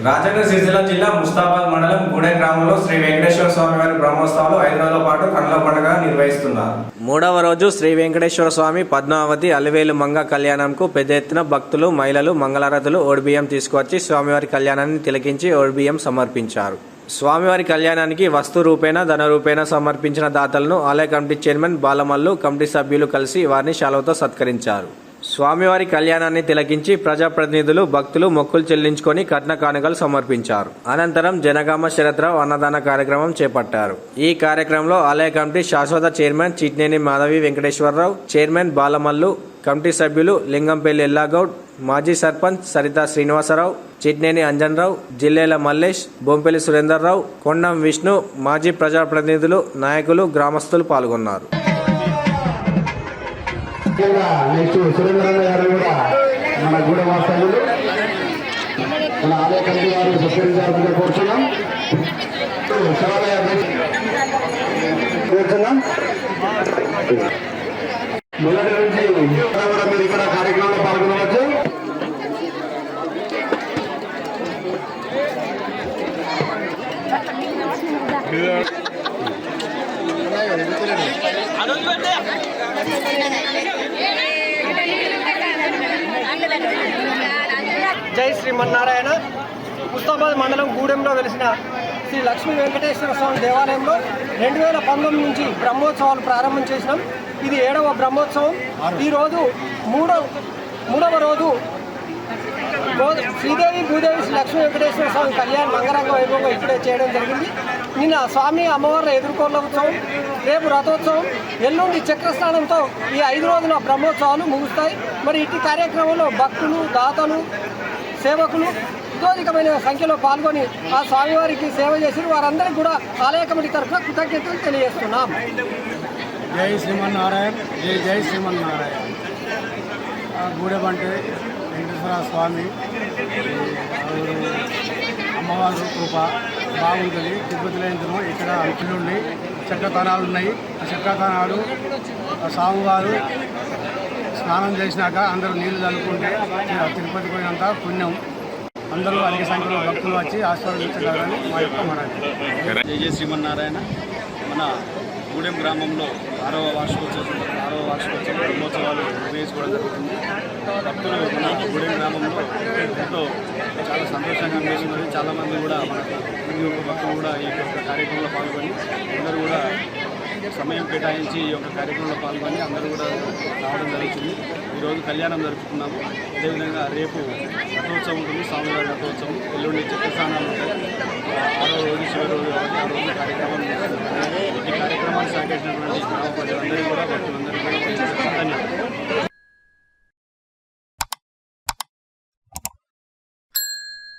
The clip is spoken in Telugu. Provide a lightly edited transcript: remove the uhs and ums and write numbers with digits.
రాజన్న సిరిసిల్ల జిల్లా ముస్తాబాద్ మండలం గూడెం గ్రామంలో శ్రీ వెంకటేశ్వర స్వామి వారి బ్రహ్మోత్సవాలు 5 రోజుల పాటు కన్నుల పండుగ నిర్వహిస్తున్నారు. 3వ రోజు శ్రీ వెంకటేశ్వర స్వామి పద్మావతి అలివేలు మంగ కళ్యాణంకు పెద్ద ఎత్తున భక్తులు, మహిళలు మంగళారతులు ఓడిబియ్యం తీసుకువచ్చి స్వామివారి కళ్యాణాన్ని తిలకించి ఓడిబియ్యం సమర్పించారు. స్వామివారి కళ్యాణానికి వస్తు రూపేణ, ధన రూపేణ సమర్పించిన దాతలను ఆలయ కమిటీ చైర్మన్ బాలమల్లు, కమిటీ సభ్యులు కలిసి వారిని శాలువతో సత్కరించారు. స్వామివారి కళ్యాణాన్ని తిలకించి ప్రజాప్రతినిధులు, భక్తులు మొక్కులు చెల్లించుకొని కట్న కానుకలు సమర్పించారు. అనంతరం జనగామ శరత్రావు అన్నదాన కార్యక్రమం చేపట్టారు. ఈ కార్యక్రమంలో ఆలయ కమిటీ శాశ్వత chairman Chitneni Madhavi Venkateswararao, chairman Balamallu, committee సభ్యులు లింగంపల్లి ఎల్లాగౌడ్, మాజీ సర్పంచ్ సరితా శ్రీనివాసరావు, చిట్నేని అంజన్రావు, జిల్లేల మల్లేష్, బొంపెల్లి సురేందర్రావు, కొండం విష్ణు, మాజీ ప్రజాప్రతినిధులు, నాయకులు, గ్రామస్తులు పాల్గొన్నారు. నెక్స్ట్ సురేంద్రన్న గారు కూడా మన గూడెం వాస్తవ్యులు మన ఆలయ కమిటీ వారు సత్కరించాలని కోరుతున్నాం. మొదటి నుంచి కూడా మీరు ఇక్కడ కార్యక్రమంలో పాల్గొనవచ్చు. జై శ్రీమన్నారాయణ. ముస్తాబాద్ మండలం గూడెంలో వెలిసిన శ్రీ లక్ష్మీ వెంకటేశ్వర స్వామి దేవాలయంలో 2019 నుంచి బ్రహ్మోత్సవాలు ప్రారంభం చేసినాం. ఇది 7వ బ్రహ్మోత్సవం. ఈరోజు మూడవ రోజు శ్రీదేవి భూదేవి శ్రీ లక్ష్మీ వెంకటేశ్వర స్వామి కళ్యాణ్ అంగరంగ వైభవంగా ఇప్పుడే చేయడం జరిగింది. నిన్న స్వామి అమ్మవార్ల ఎదుర్కోళ్ళ ఉత్సవం, రేపు రథోత్సవం, ఎల్లుండి చక్రస్నానంతో ఈ 5 రోజుల బ్రహ్మోత్సవాలు ముగుస్తాయి. మరి ఇటు కార్యక్రమంలో భక్తులు, దాతలు, సేవకులు ఇతోధికమైన సంఖ్యలో పాల్గొని ఆ స్వామివారికి సేవ చేసి వారందరికీ కూడా ఆలయ కమిటీ తరఫున కృతజ్ఞతలు తెలియజేస్తున్నాం. జై శ్రీమన్నారాయణ. జై జై శ్రీమన్నారాయణ. గూడెం అంటే వెంకటేశ్వర స్వామి అమ్మవారు కృప బాగుంటుంది. తిరుపతిలో ఎంతనో ఇక్కడ అంకులుండి చక్రతానాలు ఉన్నాయి. ఆ చక్రతానాలు స్వామివారు స్నానం చేసినాక అందరూ నీళ్లు చల్లుకుంటే తిరుపతి పోయినంత పుణ్యం. అందరూ అధిక సంఖ్యలో భక్తులు వచ్చి ఆశీర్వదించగలరని మా యొక్క మనవి. జై జై శ్రీమన్నారాయణ. మన గూడెం గ్రామంలో 6వ వార్షికోత్సవం బ్రహ్మోత్సవాలు నిర్వహించుకోవడం జరుగుతుంది. భక్తులు మన గూడెం గ్రామంలో ఎంతో చాలా సంతోషంగా అనిపిస్తున్నది. చాలామంది కూడా మనకు ప్రతి ఒక్క భక్తులు కూడా ఈ యొక్క కార్యక్రమంలో పాల్గొని అందరూ కూడా సమయం కేటాయించి ఈ యొక్క కార్యక్రమంలో పాల్గొని అందరూ కూడా రావడం జరుగుతుంది. ఈరోజు కళ్యాణం జరుపుకున్నాము. అదేవిధంగా రేపు రథోత్సవం ఉంటుంది, స్వామివారి రథోత్సవం. ఎల్లుండి చక్రస్నానాలు ఉంటాయి. 6వ రోజు చివరి రోజు కాబట్టి ఆ రోజు కార్యక్రమం ఈ కార్యక్రమాన్ని సహకరించినటువంటి గ్రామ ప్రజలందరూ కూడా భక్తులందరూ